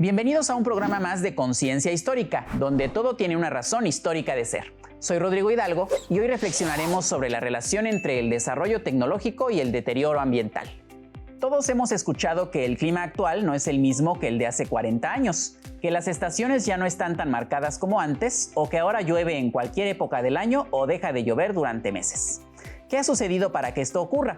Bienvenidos a un programa más de Conciencia Histórica, donde todo tiene una razón histórica de ser. Soy Rodrigo Hidalgo y hoy reflexionaremos sobre la relación entre el desarrollo tecnológico y el deterioro ambiental. Todos hemos escuchado que el clima actual no es el mismo que el de hace 40 años, que las estaciones ya no están tan marcadas como antes o que ahora llueve en cualquier época del año o deja de llover durante meses. ¿Qué ha sucedido para que esto ocurra?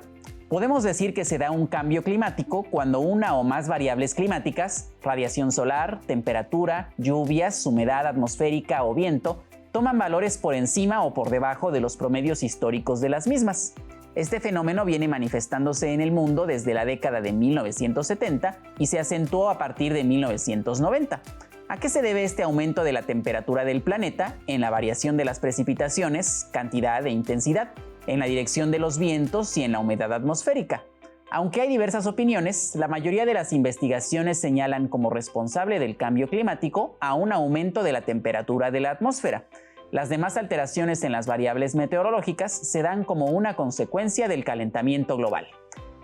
Podemos decir que se da un cambio climático cuando una o más variables climáticas, radiación solar, temperatura, lluvias, humedad atmosférica o viento, toman valores por encima o por debajo de los promedios históricos de las mismas. Este fenómeno viene manifestándose en el mundo desde la década de 1970 y se acentuó a partir de 1990. ¿A qué se debe este aumento de la temperatura del planeta en la variación de las precipitaciones, cantidad e intensidad, en la dirección de los vientos y en la humedad atmosférica? Aunque hay diversas opiniones, la mayoría de las investigaciones señalan como responsable del cambio climático a un aumento de la temperatura de la atmósfera. Las demás alteraciones en las variables meteorológicas se dan como una consecuencia del calentamiento global.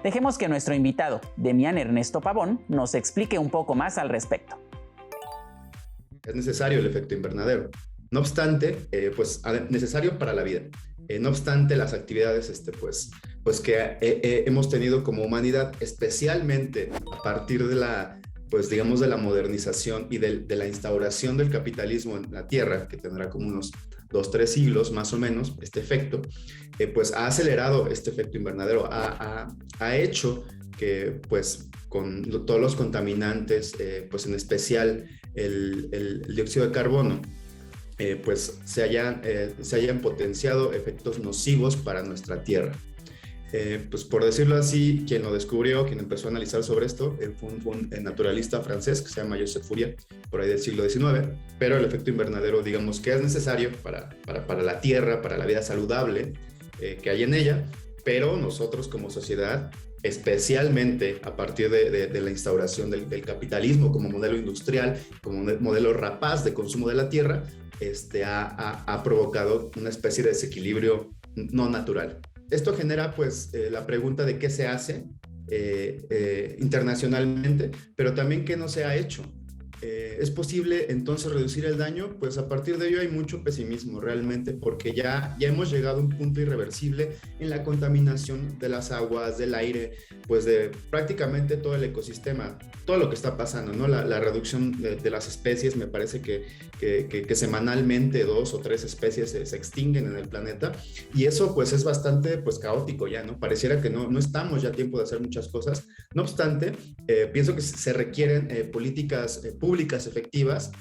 Dejemos que nuestro invitado, Demián Ernesto Pavón, nos explique un poco más al respecto. Es necesario el efecto invernadero. No obstante, necesario para la vida. No obstante, las actividades que hemos tenido como humanidad, especialmente a partir de la modernización y de la instauración del capitalismo en la Tierra, que tendrá como unos 2-3 siglos más o menos, este efecto, ha acelerado este efecto invernadero, ha hecho que con todos los contaminantes, en especial el dióxido de carbono, se hayan potenciado efectos nocivos para nuestra Tierra. Por decirlo así, quien lo descubrió, quien empezó a analizar sobre esto, fue un naturalista francés que se llama Joseph Fourier, por ahí del siglo XIX, pero el efecto invernadero, digamos que es necesario para la Tierra, para la vida saludable que hay en ella, pero nosotros como sociedad, especialmente a partir de la instauración del capitalismo como modelo industrial, como modelo rapaz de consumo de la Tierra, ha provocado una especie de desequilibrio no natural. Esto genera la pregunta de qué se hace internacionalmente, pero también qué no se ha hecho. ¿Es posible entonces reducir el daño? Pues a partir de ello hay mucho pesimismo realmente, porque ya hemos llegado a un punto irreversible en la contaminación de las aguas, del aire, de prácticamente todo el ecosistema, todo lo que está pasando, ¿no? La reducción de las especies, me parece que semanalmente 2 o 3 especies se extinguen en el planeta, y eso es bastante caótico ya, ¿no? Pareciera que no estamos ya a tiempo de hacer muchas cosas. No obstante, pienso que se requieren políticas públicas efectivas,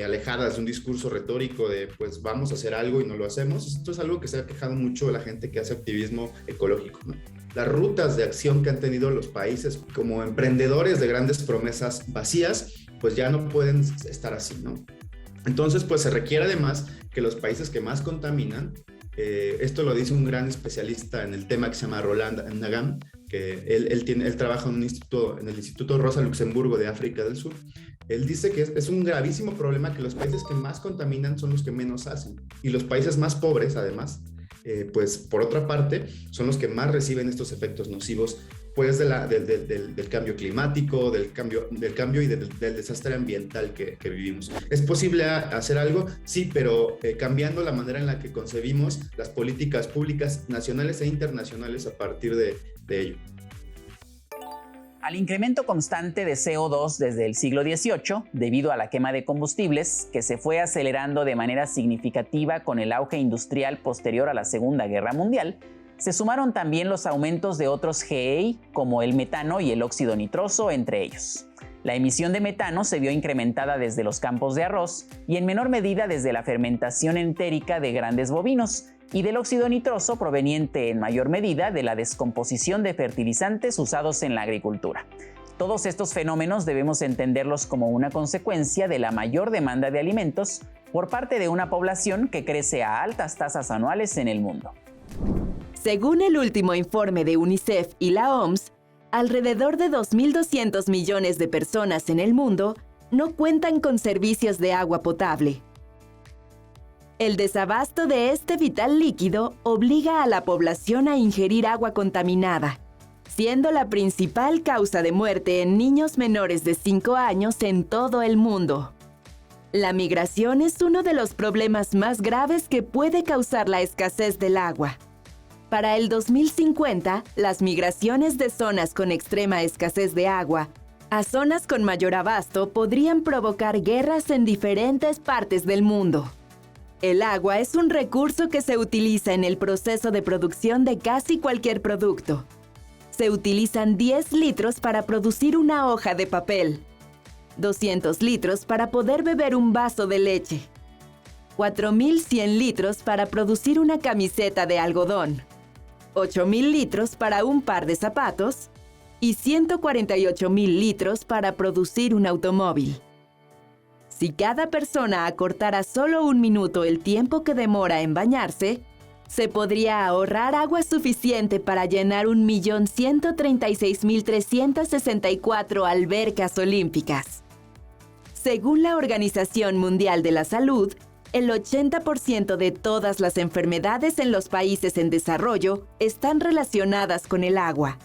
alejadas de un discurso retórico de vamos a hacer algo y no lo hacemos. Esto es algo que se ha quejado mucho la gente que hace activismo ecológico, ¿no? Las rutas de acción que han tenido los países como emprendedores de grandes promesas vacías, ya no pueden estar así, ¿no? Entonces, se requiere además que los países que más contaminan, esto lo dice un gran especialista en el tema que se llama Roland Nagam, que él trabaja en el Instituto Rosa Luxemburgo de África del Sur. Él dice que es un gravísimo problema que los países que más contaminan son los que menos hacen, y los países más pobres, además, por otra parte, son los que más reciben estos efectos nocivos del cambio climático, del cambio y del desastre ambiental que vivimos. ¿Es posible hacer algo? Sí, pero cambiando la manera en la que concebimos las políticas públicas nacionales e internacionales a partir de ello. Al incremento constante de CO2 desde el siglo XVIII, debido a la quema de combustibles, que se fue acelerando de manera significativa con el auge industrial posterior a la Segunda Guerra Mundial, se sumaron también los aumentos de otros GEI, como el metano y el óxido nitroso, entre ellos. La emisión de metano se vio incrementada desde los campos de arroz y en menor medida desde la fermentación entérica de grandes bovinos, y del óxido nitroso proveniente en mayor medida de la descomposición de fertilizantes usados en la agricultura. Todos estos fenómenos debemos entenderlos como una consecuencia de la mayor demanda de alimentos por parte de una población que crece a altas tasas anuales en el mundo. Según el último informe de UNICEF y la OMS, alrededor de 2.200 millones de personas en el mundo no cuentan con servicios de agua potable. El desabasto de este vital líquido obliga a la población a ingerir agua contaminada, siendo la principal causa de muerte en niños menores de 5 años en todo el mundo. La migración es uno de los problemas más graves que puede causar la escasez del agua. Para el 2050, las migraciones de zonas con extrema escasez de agua a zonas con mayor abasto podrían provocar guerras en diferentes partes del mundo. El agua es un recurso que se utiliza en el proceso de producción de casi cualquier producto. Se utilizan 10 litros para producir una hoja de papel, 200 litros para poder beber un vaso de leche, 4.100 litros para producir una camiseta de algodón, 8.000 litros para un par de zapatos y 148.000 litros para producir un automóvil. Si cada persona acortara solo un minuto el tiempo que demora en bañarse, se podría ahorrar agua suficiente para llenar 1.136.364 albercas olímpicas. Según la Organización Mundial de la Salud, el 80% de todas las enfermedades en los países en desarrollo están relacionadas con el agua.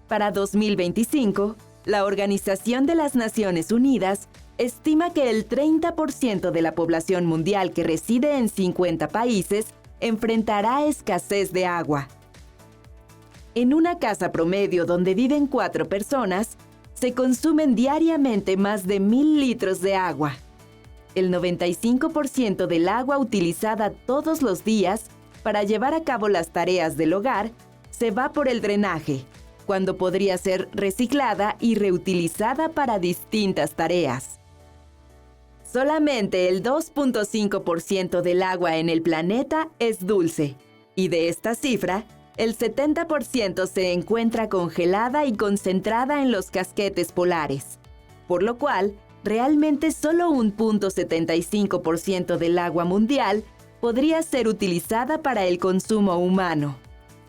Para 2025, la Organización de las Naciones Unidas estima que el 30% de la población mundial que reside en 50 países enfrentará escasez de agua. En una casa promedio donde viven 4 personas, se consumen diariamente más de 1.000 litros de agua. El 95% del agua utilizada todos los días para llevar a cabo las tareas del hogar se va por el drenaje, cuando podría ser reciclada y reutilizada para distintas tareas. Solamente el 2.5% del agua en el planeta es dulce, y de esta cifra, el 70% se encuentra congelada y concentrada en los casquetes polares, por lo cual, realmente solo un 0.75% del agua mundial podría ser utilizada para el consumo humano.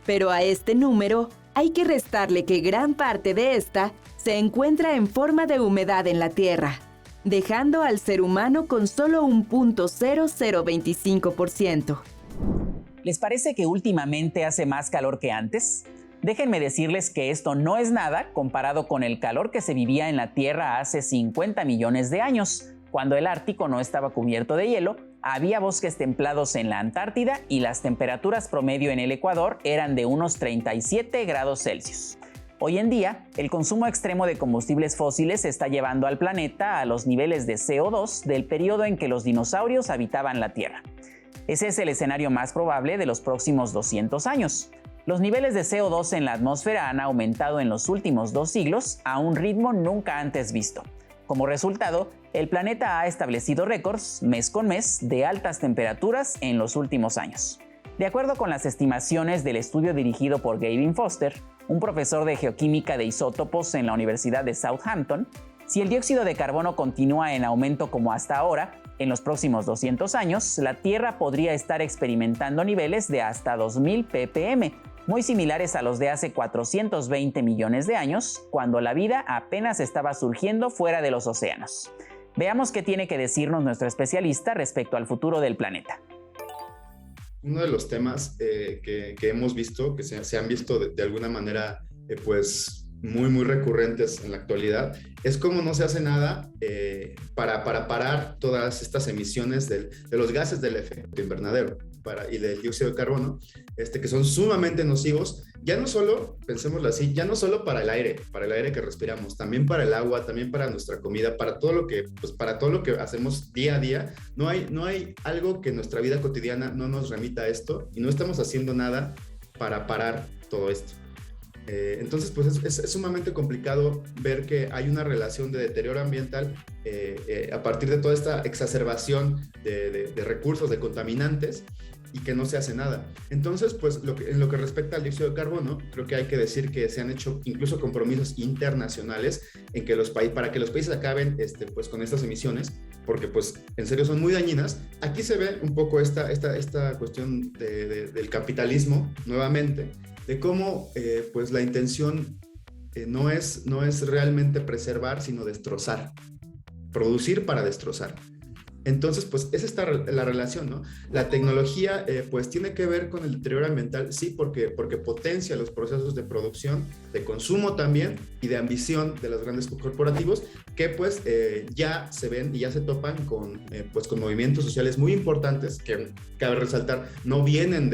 Pero a este número hay que restarle que gran parte de esta se encuentra en forma de humedad en la tierra, dejando al ser humano con solo un 0.0025%. ¿Les parece que últimamente hace más calor que antes? Déjenme decirles que esto no es nada comparado con el calor que se vivía en la Tierra hace 50 millones de años, cuando el Ártico no estaba cubierto de hielo, había bosques templados en la Antártida y las temperaturas promedio en el Ecuador eran de unos 37 grados Celsius. Hoy en día, el consumo extremo de combustibles fósiles está llevando al planeta a los niveles de CO2 del periodo en que los dinosaurios habitaban la Tierra. Ese es el escenario más probable de los próximos 200 años. Los niveles de CO2 en la atmósfera han aumentado en los últimos 2 siglos a un ritmo nunca antes visto. Como resultado, el planeta ha establecido récords mes con mes de altas temperaturas en los últimos años. De acuerdo con las estimaciones del estudio dirigido por Gavin Foster, un profesor de geoquímica de isótopos en la Universidad de Southampton, si el dióxido de carbono continúa en aumento como hasta ahora, en los próximos 200 años, la Tierra podría estar experimentando niveles de hasta 2000 ppm, muy similares a los de hace 420 millones de años, cuando la vida apenas estaba surgiendo fuera de los océanos. Veamos qué tiene que decirnos nuestro especialista respecto al futuro del planeta. Uno de los temas que hemos visto, que se han visto de alguna manera muy recurrentes en la actualidad, es cómo no se hace nada para parar todas estas emisiones de los gases del efecto invernadero y del dióxido de carbono, que son sumamente nocivos, ya no solo, pensémoslo así, ya no solo para el aire que respiramos, también para el agua, también para nuestra comida, para todo lo que hacemos día a día. No hay algo que en nuestra vida cotidiana no nos remita a esto, y no estamos haciendo nada para parar todo esto. Entonces, pues es sumamente complicado ver que hay una relación de deterioro ambiental a partir de toda esta exacerbación de recursos, de contaminantes, y que no se hace nada. Entonces, pues en lo que respecta al dióxido de carbono, creo que hay que decir que se han hecho incluso compromisos internacionales en que para que los países acaben pues con estas emisiones, porque pues en serio son muy dañinas. Aquí se ve un poco esta cuestión del capitalismo nuevamente, de cómo pues la intención no es realmente preservar, sino destrozar, producir para destrozar. Entonces, pues esa está la relación, ¿no? La tecnología, pues tiene que ver con el deterioro ambiental, sí, porque potencia los procesos de producción, de consumo también y de ambición de los grandes corporativos que pues ya se ven y ya se topan pues, con movimientos sociales muy importantes que, cabe resaltar, no vienen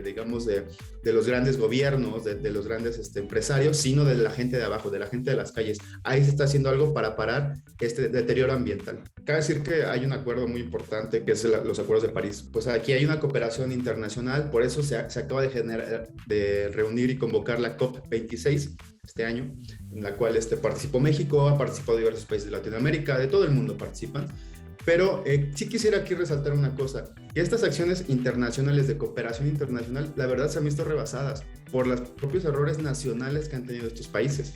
digamos, de los grandes gobiernos, de los grandes empresarios, sino de la gente de abajo, de la gente de las calles. Ahí se está haciendo algo para parar este deterioro ambiental. Cabe decir que hay un acuerdo muy importante que es los acuerdos de París. Pues aquí hay una cooperación internacional, por eso se acaba de reunir y convocar la COP26 este año, en la cual participó México, ha participado diversos países de Latinoamérica, de todo el mundo participan. Pero sí quisiera aquí resaltar una cosa, que estas acciones internacionales de cooperación internacional, la verdad se han visto rebasadas por los propios errores nacionales que han tenido estos países.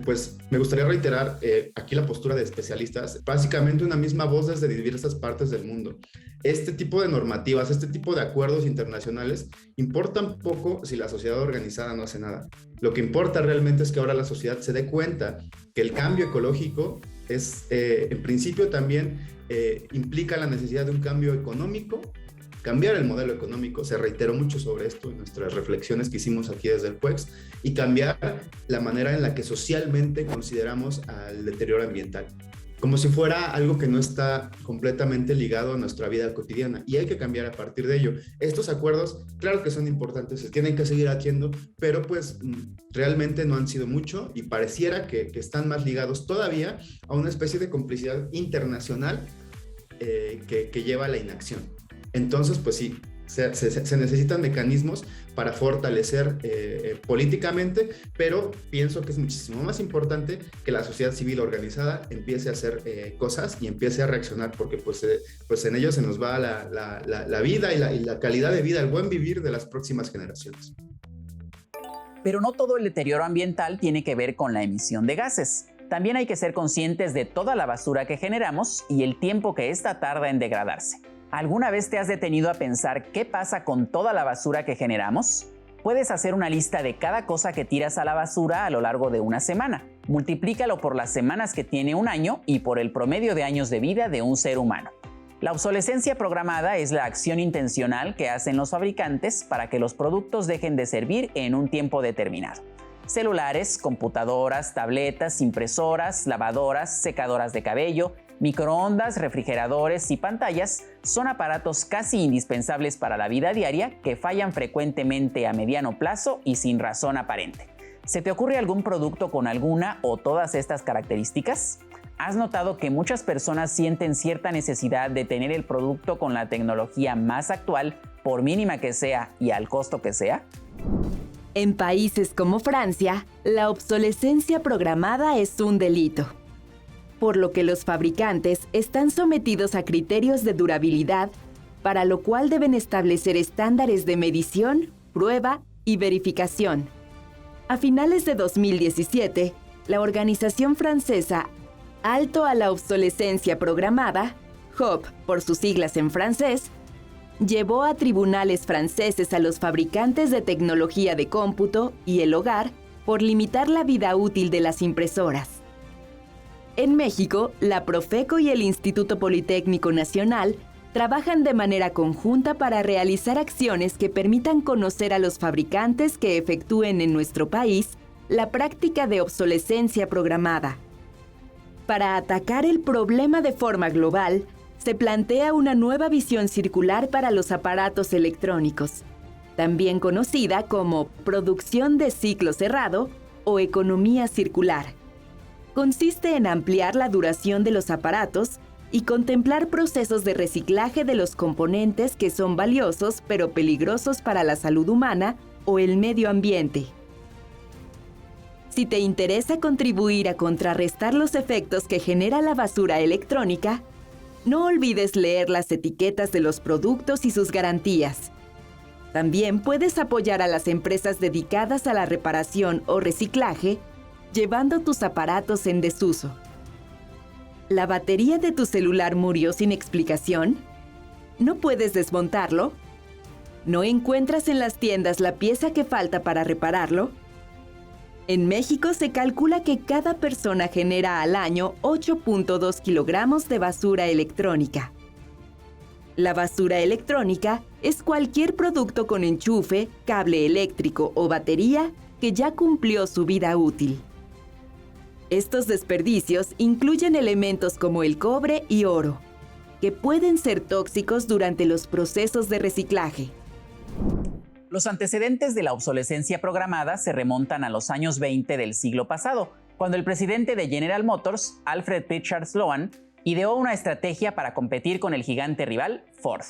Pues me gustaría reiterar aquí la postura de especialistas, básicamente una misma voz desde diversas partes del mundo. Este tipo de normativas, este tipo de acuerdos internacionales importan poco si la sociedad organizada no hace nada. Lo que importa realmente es que ahora la sociedad se dé cuenta que el cambio ecológico es, en principio también implica la necesidad de un cambio económico, cambiar el modelo económico, se reiteró mucho sobre esto en nuestras reflexiones que hicimos aquí desde el PUEX, y cambiar la manera en la que socialmente consideramos al deterioro ambiental, como si fuera algo que no está completamente ligado a nuestra vida cotidiana, y hay que cambiar a partir de ello. Estos acuerdos, claro que son importantes, se tienen que seguir haciendo, pero pues realmente no han sido mucho, y pareciera que están más ligados todavía a una especie de complicidad internacional que lleva a la inacción. Entonces, pues sí, se necesitan mecanismos para fortalecer políticamente, pero pienso que es muchísimo más importante que la sociedad civil organizada empiece a hacer cosas y empiece a reaccionar, porque pues en ello se nos va la vida y la calidad de vida, el buen vivir de las próximas generaciones. Pero no todo el deterioro ambiental tiene que ver con la emisión de gases. También hay que ser conscientes de toda la basura que generamos y el tiempo que ésta tarda en degradarse. ¿Alguna vez te has detenido a pensar qué pasa con toda la basura que generamos? Puedes hacer una lista de cada cosa que tiras a la basura a lo largo de una semana. Multiplícalo por las semanas que tiene un año y por el promedio de años de vida de un ser humano. La obsolescencia programada es la acción intencional que hacen los fabricantes para que los productos dejen de servir en un tiempo determinado. Celulares, computadoras, tabletas, impresoras, lavadoras, secadoras de cabello, microondas, refrigeradores y pantallas son aparatos casi indispensables para la vida diaria que fallan frecuentemente a mediano plazo y sin razón aparente. ¿Se te ocurre algún producto con alguna o todas estas características? ¿Has notado que muchas personas sienten cierta necesidad de tener el producto con la tecnología más actual, por mínima que sea y al costo que sea? En países como Francia, la obsolescencia programada es un delito, por lo que los fabricantes están sometidos a criterios de durabilidad, para lo cual deben establecer estándares de medición, prueba y verificación. A finales de 2017, la organización francesa Alto a la Obsolescencia Programada, HOP por sus siglas en francés, llevó a tribunales franceses a los fabricantes de tecnología de cómputo y el hogar por limitar la vida útil de las impresoras. En México, la Profeco y el Instituto Politécnico Nacional trabajan de manera conjunta para realizar acciones que permitan conocer a los fabricantes que efectúen en nuestro país la práctica de obsolescencia programada. Para atacar el problema de forma global, se plantea una nueva visión circular para los aparatos electrónicos, también conocida como producción de ciclo cerrado o economía circular. Consiste en ampliar la duración de los aparatos y contemplar procesos de reciclaje de los componentes que son valiosos pero peligrosos para la salud humana o el medio ambiente. Si te interesa contribuir a contrarrestar los efectos que genera la basura electrónica, no olvides leer las etiquetas de los productos y sus garantías. También puedes apoyar a las empresas dedicadas a la reparación o reciclaje, llevando tus aparatos en desuso. ¿La batería de tu celular murió sin explicación? ¿No puedes desmontarlo? ¿No encuentras en las tiendas la pieza que falta para repararlo? En México se calcula que cada persona genera al año 8.2 kilogramos de basura electrónica. La basura electrónica es cualquier producto con enchufe, cable eléctrico o batería que ya cumplió su vida útil. Estos desperdicios incluyen elementos como el cobre y oro, que pueden ser tóxicos durante los procesos de reciclaje. Los antecedentes de la obsolescencia programada se remontan a los años 20 del siglo pasado, cuando el presidente de General Motors, Alfred Pritchard Sloan, ideó una estrategia para competir con el gigante rival Ford.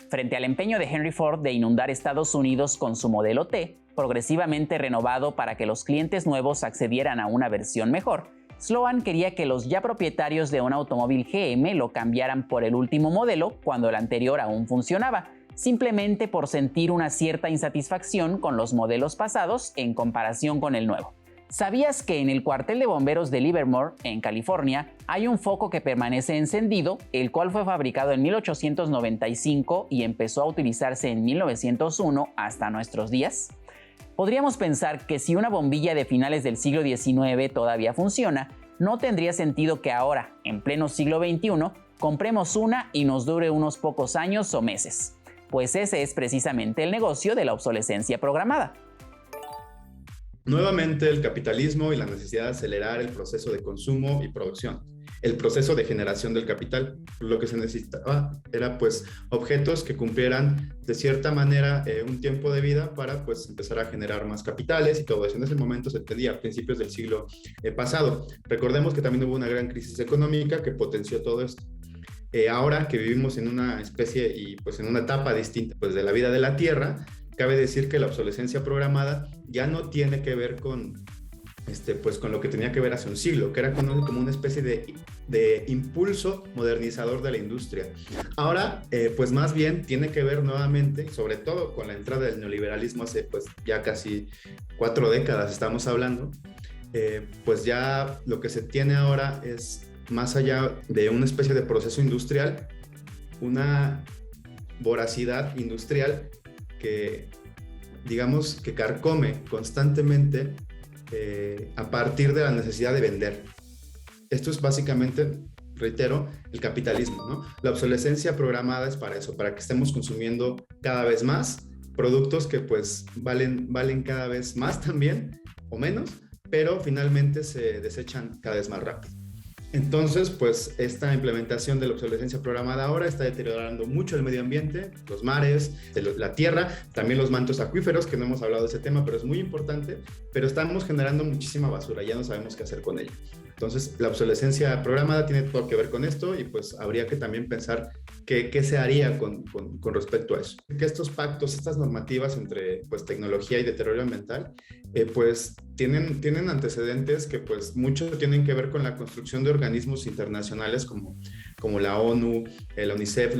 Frente al empeño de Henry Ford de inundar Estados Unidos con su modelo T, progresivamente renovado para que los clientes nuevos accedieran a una versión mejor, Sloan quería que los ya propietarios de un automóvil GM lo cambiaran por el último modelo cuando el anterior aún funcionaba, simplemente por sentir una cierta insatisfacción con los modelos pasados en comparación con el nuevo. ¿Sabías que en el cuartel de bomberos de Livermore, en California, hay un foco que permanece encendido, el cual fue fabricado en 1895 y empezó a utilizarse en 1901 hasta nuestros días? Podríamos pensar que si una bombilla de finales del siglo XIX todavía funciona, no tendría sentido que ahora, en pleno siglo XXI, compremos una y nos dure unos pocos años o meses. Pues ese es precisamente el negocio de la obsolescencia programada. Nuevamente, el capitalismo y la necesidad de acelerar el proceso de consumo y producción, el proceso de generación del capital. Lo que se necesitaba era pues objetos que cumplieran de cierta manera un tiempo de vida para pues empezar a generar más capitales y todo eso. En ese momento se entendía a principios del siglo pasado. Recordemos que también hubo una gran crisis económica que potenció todo esto. Ahora que vivimos en una especie y pues en una etapa distinta pues de la vida de la Tierra, cabe decir que la obsolescencia programada ya no tiene que ver con lo que tenía que ver hace un siglo, que era como una especie de impulso modernizador de la industria. Ahora, pues más bien tiene que ver nuevamente, sobre todo con la entrada del neoliberalismo hace pues ya casi 4 décadas estamos hablando, pues ya lo que se tiene ahora es más allá de una especie de proceso industrial, una voracidad industrial que digamos que carcome constantemente a partir de la necesidad de vender. Esto es básicamente, reitero, el capitalismo, ¿no? La obsolescencia programada es para eso, para que estemos consumiendo cada vez más productos que pues valen cada vez más también o menos, pero finalmente se desechan cada vez más rápido. Entonces, pues esta implementación de la obsolescencia programada ahora está deteriorando mucho el medio ambiente, los mares, la tierra, también los mantos acuíferos, que no hemos hablado de ese tema, pero es muy importante, pero estamos generando muchísima basura, ya no sabemos qué hacer con ella. Entonces, la obsolescencia programada tiene todo que ver con esto y pues habría que también pensar qué se haría con respecto a eso. Que estos pactos, estas normativas entre pues tecnología y deterioro ambiental, pues tienen antecedentes que pues mucho tienen que ver con la construcción de organismos internacionales como la ONU, la UNICEF,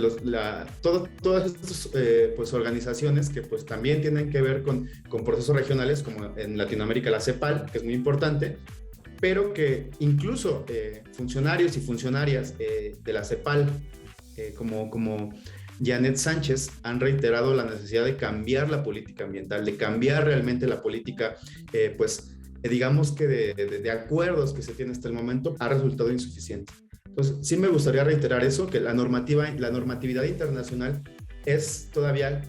todas estas pues organizaciones que pues también tienen que ver con procesos regionales como en Latinoamérica la CEPAL, que es muy importante, pero que incluso funcionarios y funcionarias de la CEPAL como Janet Sánchez han reiterado la necesidad de cambiar la política ambiental, de cambiar realmente la política, digamos que de acuerdos que se tiene hasta el momento, ha resultado insuficiente. Entonces, sí me gustaría reiterar eso, que la normatividad internacional es todavía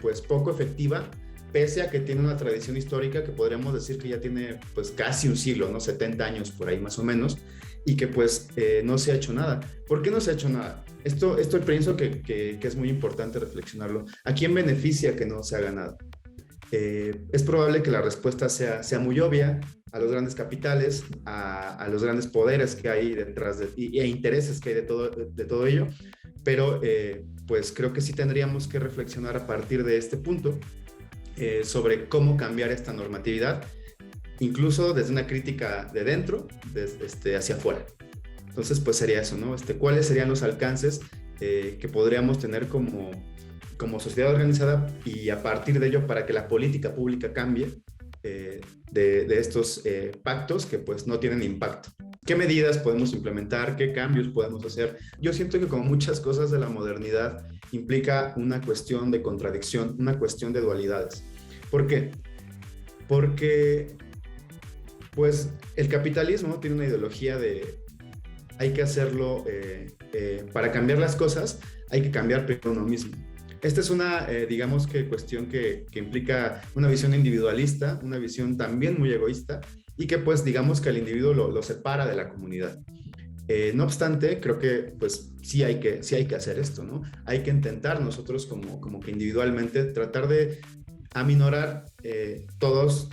pues poco efectiva, pese a que tiene una tradición histórica que podríamos decir que ya tiene pues casi un siglo, ¿no? 70 años por ahí más o menos, y que pues no se ha hecho nada. ¿Por qué no se ha hecho nada? Esto pienso que es muy importante reflexionarlo. ¿A quién beneficia que no se haga nada? Es probable que la respuesta sea muy obvia, a los grandes capitales, a los grandes poderes que hay detrás e intereses que hay de todo ello, pero pues creo que sí tendríamos que reflexionar a partir de este punto sobre cómo cambiar esta normatividad, incluso desde una crítica de dentro hacia afuera. Entonces, pues sería eso, ¿no? ¿Cuáles serían los alcances que podríamos tener como sociedad organizada y a partir de ello para que la política pública cambie de estos pactos que pues no tienen impacto? ¿Qué medidas podemos implementar? ¿Qué cambios podemos hacer? Yo siento que como muchas cosas de la modernidad implica una cuestión de contradicción, una cuestión de dualidades. ¿Por qué? Porque pues el capitalismo tiene una ideología de hay que hacerlo para cambiar las cosas hay que cambiar primero uno mismo. Esta es una, digamos que cuestión que implica una visión individualista, una visión también muy egoísta y que pues digamos que al individuo lo separa de la comunidad. No obstante, creo que pues sí hay que hacer esto, ¿no? Hay que intentar nosotros como que individualmente tratar de aminorar todos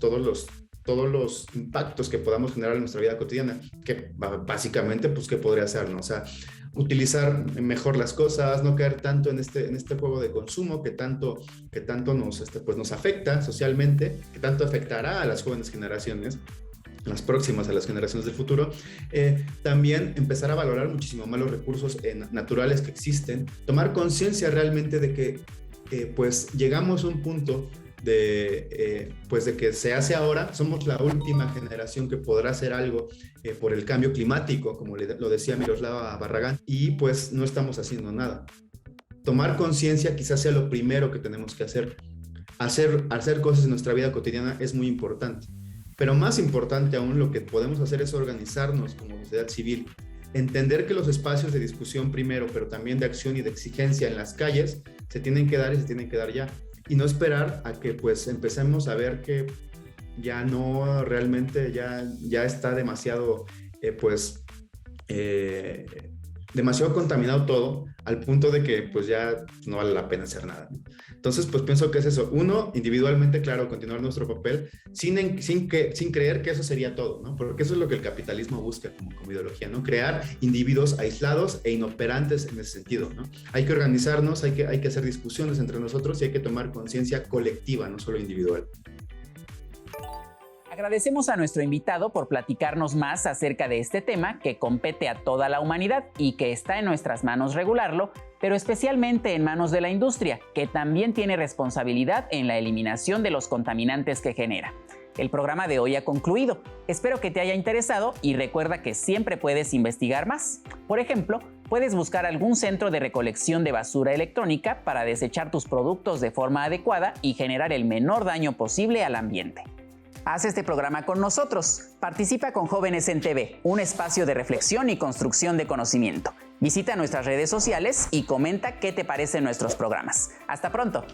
los impactos que podamos generar en nuestra vida cotidiana, que básicamente pues qué podría ser, ¿no? O sea, utilizar mejor las cosas, no caer tanto en este juego de consumo que tanto nos afecta socialmente, que tanto afectará a las jóvenes generaciones, las próximas a las generaciones del futuro. También empezar a valorar muchísimo más los recursos naturales que existen, tomar conciencia realmente de que pues llegamos a un punto de que se hace ahora, somos la última generación que podrá hacer algo por el cambio climático, como lo decía Miroslava Barragán, y pues no estamos haciendo nada. Tomar conciencia quizás sea lo primero que tenemos que hacer. Hacer cosas en nuestra vida cotidiana es muy importante, pero más importante aún lo que podemos hacer es organizarnos como sociedad civil, entender que los espacios de discusión primero, pero también de acción y de exigencia en las calles se tienen que dar y se tienen que dar ya. Y no esperar a que pues empecemos a ver que ya no realmente ya está demasiado demasiado contaminado todo al punto de que pues ya no vale la pena hacer nada, ¿no? Entonces pues pienso que es eso. Uno, individualmente, claro, continuar nuestro papel sin creer que eso sería todo, ¿no? Porque eso es lo que el capitalismo busca como ideología, ¿no? Crear individuos aislados e inoperantes en ese sentido, ¿no? Hay que organizarnos, hay que hacer discusiones entre nosotros y hay que tomar conciencia colectiva, no solo individual. Agradecemos a nuestro invitado por platicarnos más acerca de este tema que compete a toda la humanidad y que está en nuestras manos regularlo, pero especialmente en manos de la industria, que también tiene responsabilidad en la eliminación de los contaminantes que genera. El programa de hoy ha concluido. Espero que te haya interesado y recuerda que siempre puedes investigar más. Por ejemplo, puedes buscar algún centro de recolección de basura electrónica para desechar tus productos de forma adecuada y generar el menor daño posible al ambiente. Haz este programa con nosotros. Participa con Jóvenes en TV, un espacio de reflexión y construcción de conocimiento. Visita nuestras redes sociales y comenta qué te parecen nuestros programas. Hasta pronto.